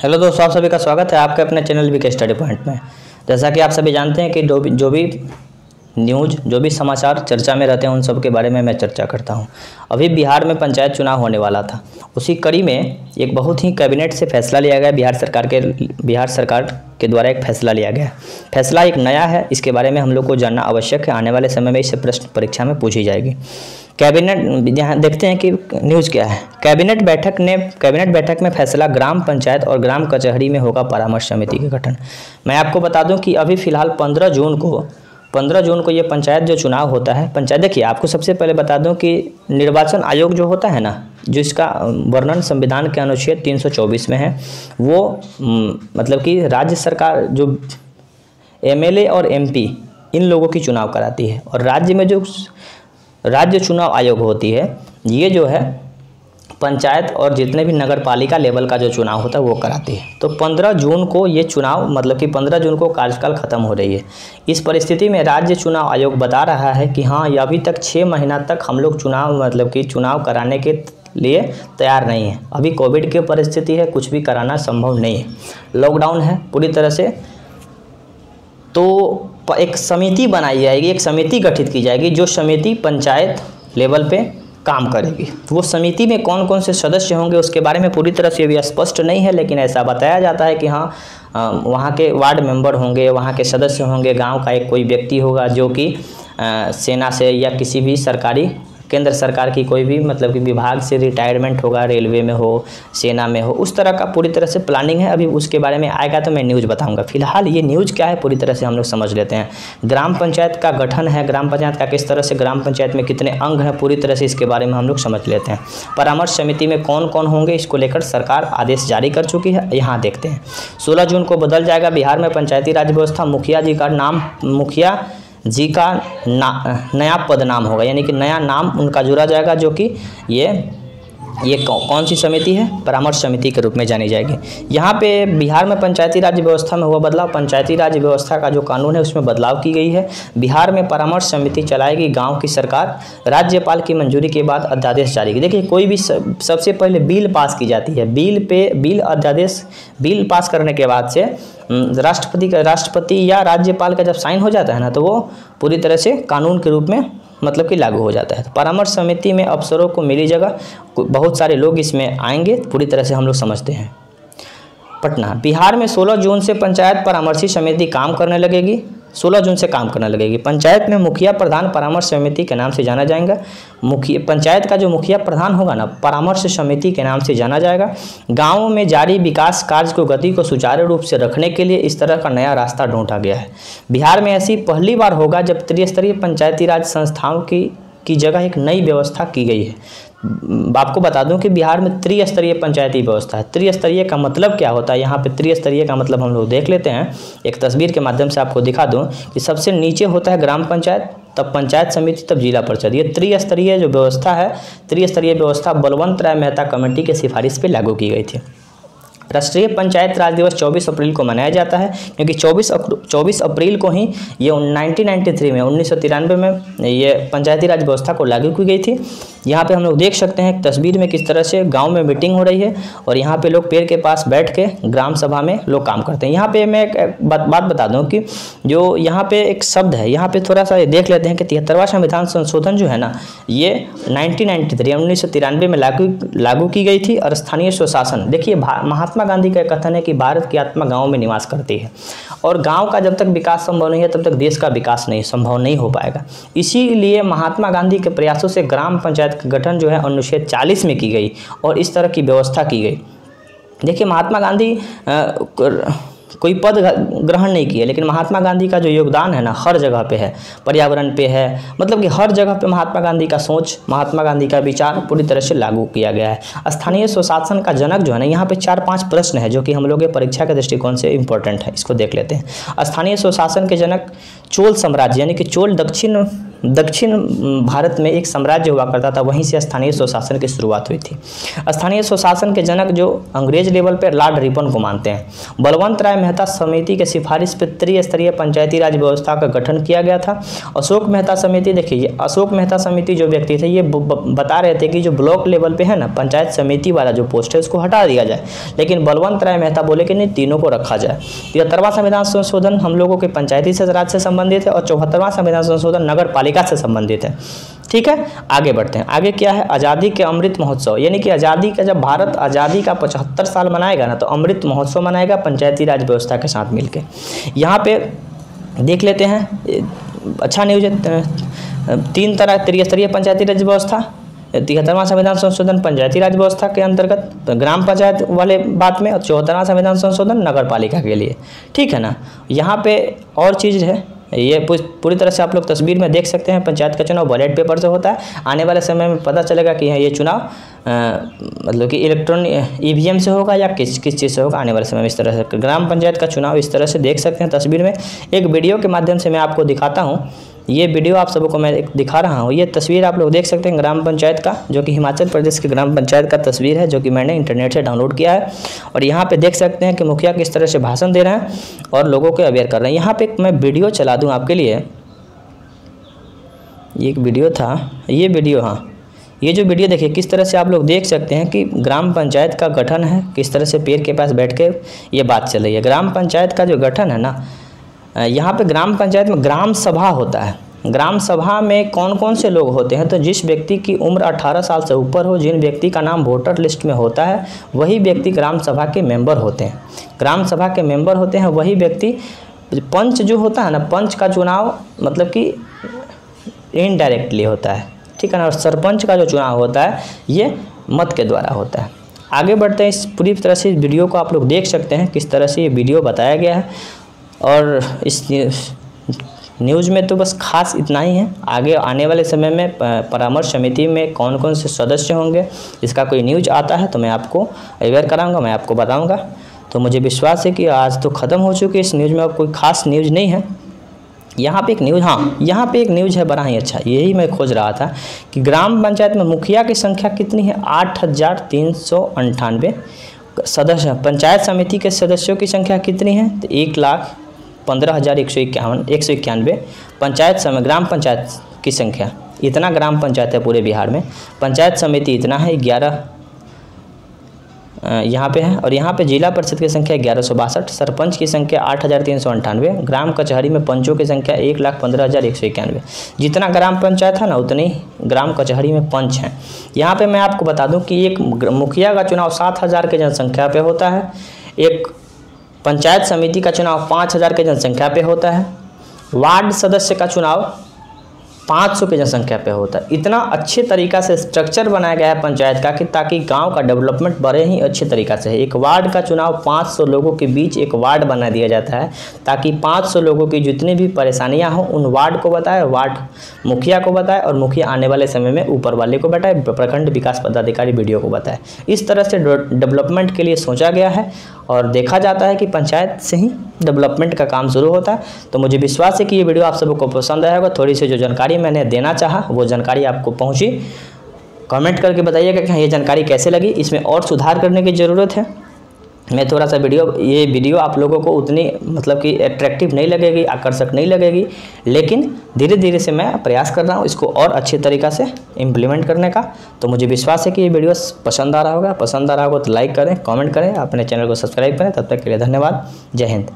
Hello दोस्तों, आप सभी का स्वागत है आपके अपने चैनल वीके स्टडी पॉइंट में। जैसा कि आप सभी जानते हैं कि जो भी न्यूज़, जो भी समाचार चर्चा में रहते हैं उन सब के बारे में मैं चर्चा करता हूं। अभी बिहार में पंचायत चुनाव होने वाला था, उसी कड़ी में एक बहुत ही कैबिनेट से फैसला लिया गया। बिहार सरकार के द्वारा एक फैसला लिया गया। फैसला एक नया है, इसके बारे में हम लोग को जानना आवश्यक है। आने वाले समय में इससे प्रश्न परीक्षा में पूछी जाएगी। कैबिनेट, यहाँ देखते हैं कि न्यूज़ क्या है। कैबिनेट बैठक में फैसला, ग्राम पंचायत और ग्राम कचहरी में होगा परामर्श समिति का गठन। मैं आपको बता दूं कि अभी फ़िलहाल 15 जून को ये पंचायत जो चुनाव होता है, पंचायत देखिए, आपको सबसे पहले बता दूं कि निर्वाचन आयोग जो होता है ना, जो इसका वर्णन संविधान के अनुच्छेद 324 में है, वो मतलब कि राज्य सरकार जो एमएलए और एमपी इन लोगों की चुनाव कराती है, और राज्य में जो राज्य चुनाव आयोग होती है, ये जो है पंचायत और जितने भी नगर पालिका लेवल का जो चुनाव होता है वो कराती है। तो 15 जून को ये चुनाव, मतलब कि 15 जून को कार्यकाल ख़त्म हो रही है। इस परिस्थिति में राज्य चुनाव आयोग बता रहा है कि हाँ, ये अभी तक 6 महीना तक हम लोग चुनाव कराने के लिए तैयार नहीं है। अभी कोविड की परिस्थिति है, कुछ भी कराना संभव नहीं है, लॉकडाउन है पूरी तरह से। तो एक समिति बनाई जाएगी, एक समिति गठित की जाएगी, जो समिति पंचायत लेवल पे काम करेगी। वो समिति में कौन कौन से सदस्य होंगे उसके बारे में पूरी तरह से भी स्पष्ट नहीं है, लेकिन ऐसा बताया जाता है कि हाँ, वहाँ के वार्ड मेंबर होंगे, वहाँ के सदस्य होंगे, गांव का एक कोई व्यक्ति होगा जो कि सेना से या किसी भी सरकारी, केंद्र सरकार की कोई भी मतलब कि विभाग से रिटायरमेंट होगा, रेलवे में हो, सेना में हो, उस तरह का पूरी तरह से प्लानिंग है। अभी उसके बारे में आएगा तो मैं न्यूज़ बताऊंगा। फिलहाल ये न्यूज़ क्या है पूरी तरह से हम लोग समझ लेते हैं। ग्राम पंचायत का गठन है, ग्राम पंचायत का किस तरह से, ग्राम पंचायत में कितने अंग हैं, पूरी तरह से इसके बारे में हम लोग समझ लेते हैं। परामर्श समिति में कौन कौन होंगे, इसको लेकर सरकार आदेश जारी कर चुकी है। यहाँ देखते हैं, 16 जून को बदल जाएगा बिहार में पंचायती राज व्यवस्था। मुखिया जी का नया पद नाम होगा, यानी कि नया नाम उनका जुड़ा जाएगा, जो कि ये कौन सी समिति है, परामर्श समिति के रूप में जानी जाएगी। यहाँ पे बिहार में पंचायती राज व्यवस्था में हुआ बदलाव। पंचायती राज व्यवस्था का जो कानून है उसमें बदलाव की गई है। बिहार में परामर्श समिति चलाएगी गांव की सरकार, राज्यपाल की मंजूरी के बाद अध्यादेश जारी की। देखिए, कोई भी सबसे पहले बिल पास की जाती है, बिल पास करने के बाद से राष्ट्रपति या राज्यपाल का जब साइन हो जाता है ना, तो वो पूरी तरह से कानून के रूप में मतलब कि लागू हो जाता है। तो परामर्श समिति में अफसरों को मिली जगह, बहुत सारे लोग इसमें आएंगे, पूरी तरह से हम लोग समझते हैं। पटना, बिहार में 16 जून से पंचायत परामर्शी समिति काम करने लगेगी। 16 जून से काम करने लगेगी। पंचायत में मुखिया प्रधान परामर्श समिति के नाम से जाना जाएगा। पंचायत का जो मुखिया प्रधान होगा ना, परामर्श समिति के नाम से जाना जाएगा। गाँवों में जारी विकास कार्य को गति को सुचारू रूप से रखने के लिए इस तरह का नया रास्ता ढूंढा गया है। बिहार में ऐसी पहली बार होगा जब त्रिस्तरीय पंचायती राज संस्थाओं की जगह एक नई व्यवस्था की गई है। आपको बता दूं कि बिहार में त्रिस्तरीय पंचायती व्यवस्था है। त्रिस्तरीय का मतलब क्या होता है, यहाँ पे त्रिस्तरीय का मतलब हम लोग देख लेते हैं। एक तस्वीर के माध्यम से आपको दिखा दूं कि सबसे नीचे होता है ग्राम पंचायत, तब पंचायत समिति, तब जिला परिषद। ये त्रिस्तरीय जो व्यवस्था है, त्रिस्तरीय व्यवस्था बलवंत राय मेहता कमेटी के सिफारिश पर लागू की गई थी। राष्ट्रीय पंचायत राज दिवस 24 अप्रैल को मनाया जाता है, क्योंकि 24 अप्रैल को ही ये 1993 में ये पंचायती राज व्यवस्था को लागू की गई थी। यहाँ पे हम लोग देख सकते हैं तस्वीर में किस तरह से गांव में मीटिंग हो रही है, और यहाँ पे लोग पेड़ के पास बैठ के ग्राम सभा में लोग काम करते हैं। यहाँ पे मैं एक बात बता दूँ कि जो यहाँ पे एक शब्द है, यहाँ पे थोड़ा सा देख लेते हैं कि 73वां संविधान संशोधन जो है ना, ये 1993 में लागू की गई थी। और स्थानीय स्वशासन, देखिए, महात्मा गांधी का कथन है कि भारत की आत्मा गांव में निवास करती है, और गांव का जब तक विकास संभव नहीं है तब तक देश का विकास संभव नहीं हो पाएगा। इसीलिए महात्मा गांधी के प्रयासों से ग्राम पंचायत का गठन जो है अनुच्छेद 40 में की गई, और इस तरह की व्यवस्था की गई। देखिए, महात्मा गांधी कोई पद ग्रहण नहीं किए, लेकिन महात्मा गांधी का जो योगदान है ना, हर जगह पे है, पर्यावरण पे है, मतलब कि हर जगह पे महात्मा गांधी का सोच, महात्मा गांधी का विचार पूरी तरह से लागू किया गया है। स्थानीय स्वशासन का जनक जो है ना, यहाँ पे 4-5 प्रश्न है जो कि हम लोग के परीक्षा के दृष्टिकोण से इंपॉर्टेंट है, इसको देख लेते हैं। स्थानीय स्वशासन के जनक चोल साम्राज्य, यानी कि चोल दक्षिण दक्षिण भारत में एक साम्राज्य हुआ करता था, वहीं से स्थानीय स्वशासन की शुरुआत हुई थी। स्थानीय स्वशासन के जनक जो अंग्रेज लेवल पर लॉर्ड रिपन को मानते हैं। बलवंत राय मेहता समिति के सिफारिश पर त्रिस्तरीय पंचायती राज व्यवस्था का गठन किया गया था। अशोक मेहता समिति, देखिए अशोक मेहता समिति जो व्यक्ति थे ये बता रहे थे कि जो ब्लॉक लेवल पे है ना पंचायत समिति वाला जो पोस्ट है उसको हटा दिया जाए, लेकिन बलवंत राय मेहता बोले कि नहीं, तीनों को रखा जाए। 73वां संविधान संशोधन हम लोगों के पंचायती राज से संबंधित है और 74वां संविधान संशोधन नगर पालिका से संबंधित है। ठीक है, आगे बढ़ते हैं। आगे क्या है, आज़ादी के अमृत महोत्सव, यानी कि आज़ादी का जब भारत आज़ादी का 75 साल मनाएगा ना तो अमृत महोत्सव मनाएगा पंचायती राज व्यवस्था के साथ मिलकर। यहाँ पे देख लेते हैं, अच्छा न्यूज है। 3 तरह त्रिस्तरीय पंचायती राज व्यवस्था, 73वां संविधान संशोधन पंचायती राज व्यवस्था के अंतर्गत ग्राम पंचायत वाले बात में, और 74वां संविधान संशोधन नगर पालिका के लिए। ठीक है ना। यहाँ पे और चीज़ है, ये पूरी तरह से आप लोग तस्वीर में देख सकते हैं। पंचायत का चुनाव बैलेट पेपर से होता है। आने वाले समय में पता चलेगा कि ये चुनाव मतलब कि इलेक्ट्रॉनिक ईवीएम से होगा या किस चीज़ से होगा आने वाले समय में। इस तरह से ग्राम पंचायत का चुनाव इस तरह से देख सकते हैं तस्वीर में। एक वीडियो के माध्यम से मैं आपको दिखाता हूँ। ये वीडियो आप सबको मैं दिखा रहा हूँ। ये तस्वीर आप लोग देख सकते हैं ग्राम पंचायत का, जो कि हिमाचल प्रदेश के ग्राम पंचायत का तस्वीर है, जो कि मैंने इंटरनेट से डाउनलोड किया है। और यहाँ पे देख सकते हैं कि मुखिया किस तरह से भाषण दे रहे हैं और लोगों को अवेयर कर रहे हैं। यहाँ पे मैं वीडियो चला दूँ आपके लिए। ये एक वीडियो था, ये वीडियो, हाँ ये जो वीडियो देखिए किस तरह से आप लोग देख सकते हैं कि ग्राम पंचायत का गठन है, किस तरह से पेड़ के पास बैठ के ये बात चल रही है। ग्राम पंचायत का जो गठन है ना, यहाँ पे ग्राम पंचायत में ग्राम सभा होता है। ग्राम सभा में कौन कौन से लोग होते हैं, तो जिस व्यक्ति की उम्र 18 साल से ऊपर हो, जिन व्यक्ति का नाम वोटर लिस्ट में होता है, वही व्यक्ति ग्राम सभा के मेंबर होते हैं। ग्राम सभा के मेंबर होते हैं वही व्यक्ति। पंच जो होता है ना, पंच का चुनाव मतलब कि इनडायरेक्टली होता है। ठीक है ना। और सरपंच का जो चुनाव होता है ये मत के द्वारा होता है। आगे बढ़ते हैं। इस पूरी तरह से इस वीडियो को आप लोग देख सकते हैं किस तरह से ये वीडियो बताया गया है। और इस न्यूज़ में तो बस खास इतना ही है। आगे आने वाले समय में परामर्श समिति में कौन कौन से सदस्य होंगे, इसका कोई न्यूज़ आता है तो मैं आपको अवेयर कराऊंगा, मैं आपको बताऊंगा। तो मुझे विश्वास है कि आज तो ख़त्म हो चुकी है इस न्यूज़ में, अब कोई खास न्यूज़ नहीं है। यहाँ पे एक न्यूज़, हाँ यहाँ पे एक न्यूज़ है बड़ा ही अच्छा, यही मैं खोज रहा था कि ग्राम पंचायत में मुखिया की संख्या कितनी है, 8398 सदस्य। पंचायत समिति के सदस्यों की संख्या कितनी है, तो 1,15,191। पंचायत समय ग्राम पंचायत की संख्या, इतना ग्राम पंचायत है पूरे बिहार में। पंचायत समिति इतना है 11 यहाँ पे है। और यहाँ पे जिला परिषद की संख्या 1162, सरपंच की संख्या 8,398, ग्राम कचहरी में पंचों की संख्या 1,15,191। जितना ग्राम पंचायत है ना उतनी ग्राम कचहरी में पंच हैं। यहाँ पे मैं आपको बता दूं कि एक मुखिया का चुनाव 7,000 के जनसंख्या पे होता है, एक पंचायत समिति का चुनाव 5,000 के जनसंख्या पे होता है, वार्ड सदस्य का चुनाव 500 की जनसंख्या पे होता है। इतना अच्छे तरीक़ा से स्ट्रक्चर बनाया गया है पंचायत का कि ताकि गांव का डेवलपमेंट बड़े ही अच्छे तरीक़ा से है। एक वार्ड का चुनाव 500 लोगों के बीच एक वार्ड बना दिया जाता है ताकि 500 लोगों की जितनी भी परेशानियां हों उन वार्ड को बताए, वार्ड मुखिया को बताए और मुखिया आने वाले समय में ऊपर वाले को बताए, प्रखंड विकास पदाधिकारी वीडियो को बताए। इस तरह से डेवलपमेंट के लिए सोचा गया है और देखा जाता है कि पंचायत से ही डेवलपमेंट का काम शुरू होता है। तो मुझे विश्वास है कि ये वीडियो आप सबको पसंद आएगा। थोड़ी सी जो जानकारी मैंने देना चाहा वो जानकारी आपको पहुंची। कमेंट करके बताइएगा कि ये जानकारी कैसे लगी, इसमें और सुधार करने की ज़रूरत है। मैं थोड़ा सा ये वीडियो आप लोगों को उतनी मतलब कि अट्रैक्टिव नहीं लगेगी, आकर्षक नहीं लगेगी, लेकिन धीरे धीरे से मैं प्रयास कर रहा हूँ इसको और अच्छे तरीक़ा से इम्प्लीमेंट करने का। तो मुझे विश्वास है कि ये वीडियो पसंद आ रहा होगा तो लाइक करें, कमेंट करें, अपने चैनल को सब्सक्राइब करें। तब तक के लिए धन्यवाद। जय हिंद।